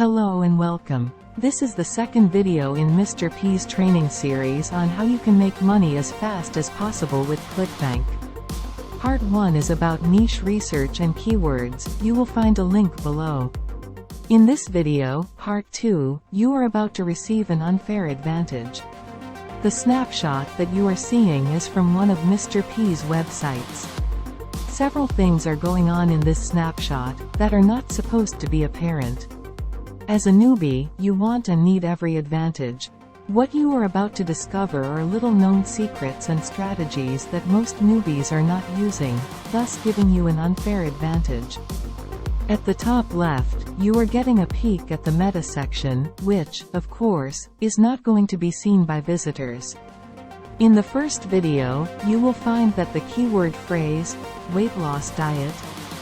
Hello and welcome. This is the second video in Mr. P's training series on how you can make money as fast as possible with Clickbank. Part 1 is about niche research and keywords. You will find a link below. In this video, Part 2, you are about to receive an unfair advantage. The snapshot that you are seeing is from one of Mr. P's websites. Several things are going on in this snapshot that are not supposed to be apparent. As a newbie, you want and need every advantage. What you are about to discover are little-known secrets and strategies that most newbies are not using, thus giving you an unfair advantage. At the top left, you are getting a peek at the meta section, which, of course, is not going to be seen by visitors. In the first video, you will find that the keyword phrase, weight loss diet,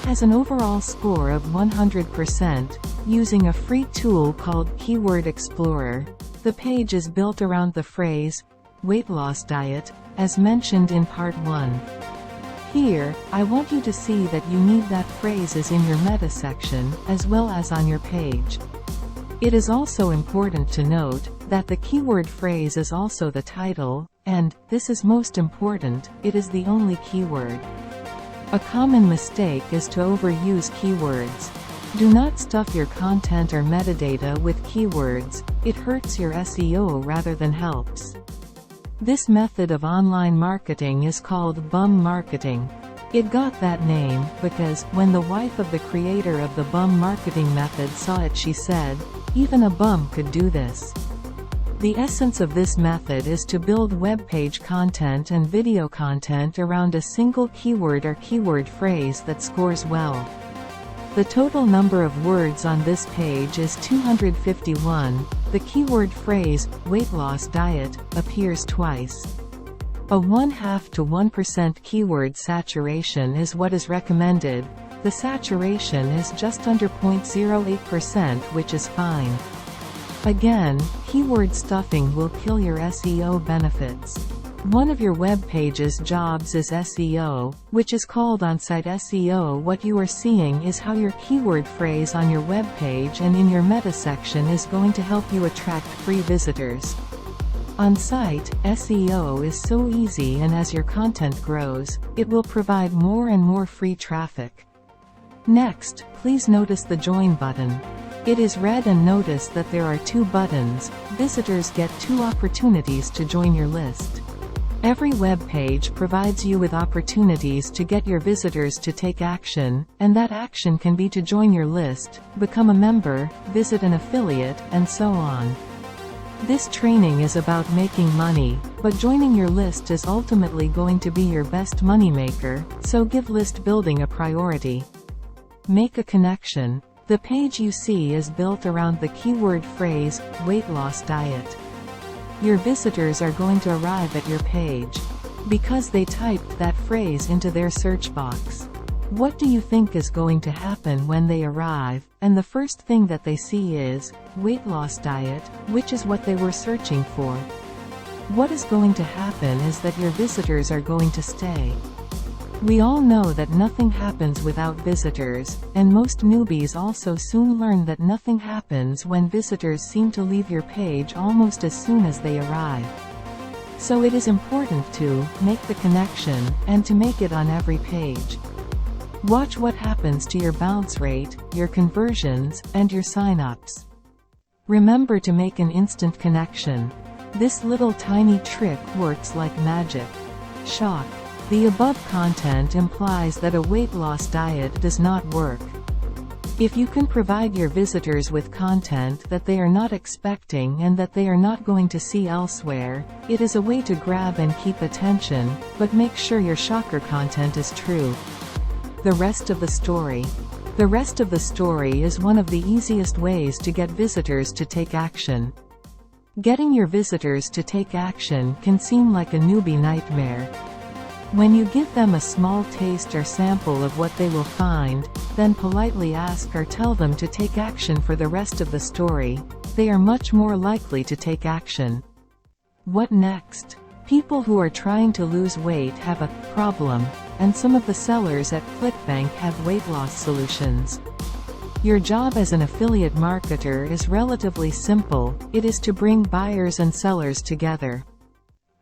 has an overall score of 100%, using a free tool called Keyword Explorer. The page is built around the phrase, weight loss diet, as mentioned in part 1. Here, I want you to see that you need that phrases in your meta section, as well as on your page. It is also important to note, that the keyword phrase is also the title, and, this is most important, it is the only keyword. A common mistake is to overuse keywords. Do not stuff your content or metadata with keywords, it hurts your SEO rather than helps. This method of online marketing is called bum marketing. It got that name because, when the wife of the creator of the bum marketing method saw it, she said, "Even a bum could do this." The essence of this method is to build web page content and video content around a single keyword or keyword phrase that scores well. The total number of words on this page is 251. The keyword phrase, weight loss diet, appears twice. A 0.5 to 1% keyword saturation is what is recommended. The saturation is just under 0.08%, which is fine. Again, keyword stuffing will kill your SEO benefits. One of your web page's jobs is SEO, which is called on-site SEO. What you are seeing is how your keyword phrase on your web page and in your meta section is going to help you attract free visitors. On-site, SEO is so easy, and as your content grows, it will provide more and more free traffic. Next, please notice the join button. It is red, and notice that there are two buttons. Visitors get two opportunities to join your list. Every web page provides you with opportunities to get your visitors to take action, and that action can be to join your list, become a member, visit an affiliate, and so on. This training is about making money, but joining your list is ultimately going to be your best moneymaker, so give list building a priority. Make a connection. The page you see is built around the keyword phrase, weight loss diet. Your visitors are going to arrive at your page because they typed that phrase into their search box. What do you think is going to happen when they arrive, and the first thing that they see is, weight loss diet, which is what they were searching for? What is going to happen is that your visitors are going to stay. We all know that nothing happens without visitors, and most newbies also soon learn that nothing happens when visitors seem to leave your page almost as soon as they arrive. So it is important to make the connection, and to make it on every page. Watch what happens to your bounce rate, your conversions, and your sign-ups. Remember to make an instant connection. This little tiny trick works like magic. Shock. The above content implies that a weight loss diet does not work. If you can provide your visitors with content that they are not expecting and that they are not going to see elsewhere, it is a way to grab and keep attention, but make sure your shocker content is true. The rest of the story. The rest of the story is one of the easiest ways to get visitors to take action. Getting your visitors to take action can seem like a newbie nightmare. When you give them a small taste or sample of what they will find, then politely ask or tell them to take action for the rest of the story, they are much more likely to take action. What next? People who are trying to lose weight have a problem, and some of the sellers at Clickbank have weight loss solutions. Your job as an affiliate marketer is relatively simple. It is to bring buyers and sellers together.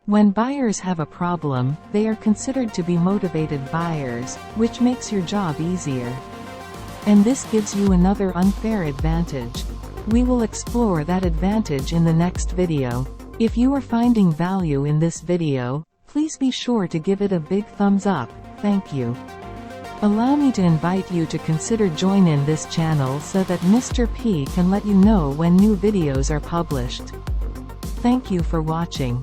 When buyers have a problem, they are considered to be motivated buyers, which makes your job easier. And this gives you another unfair advantage. We will explore that advantage in the next video. If you are finding value in this video, please be sure to give it a big thumbs up. Thank you. Allow me to invite you to consider join this channel so that Mr. P can let you know when new videos are published. Thank you for watching.